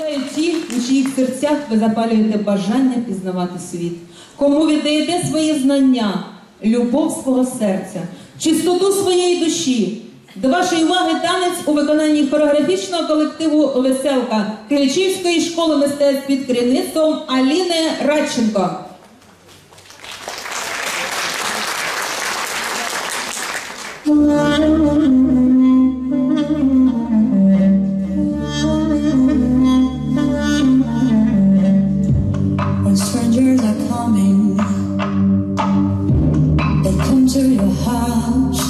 Відповідають ті, у чиїх серцях ви запалюєте бажання пізнавати світ. Кому віддаєте свої знання, любов свого серця, чистоту своєї душі. До вашої уваги танець у виконанні хореографічного колективу «Веселка» Киличівської школи мистецтв під керівництвом Аліни Радченко. When strangers are coming, they come to your house,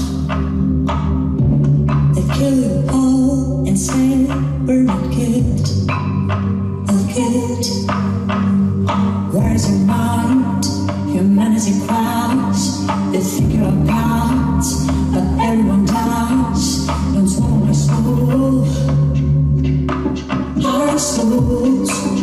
they kill you all and say we're not kids, Where's your mind? Humanity cries, they think you're gods, but everyone dies. Don't swallow my soul, our souls.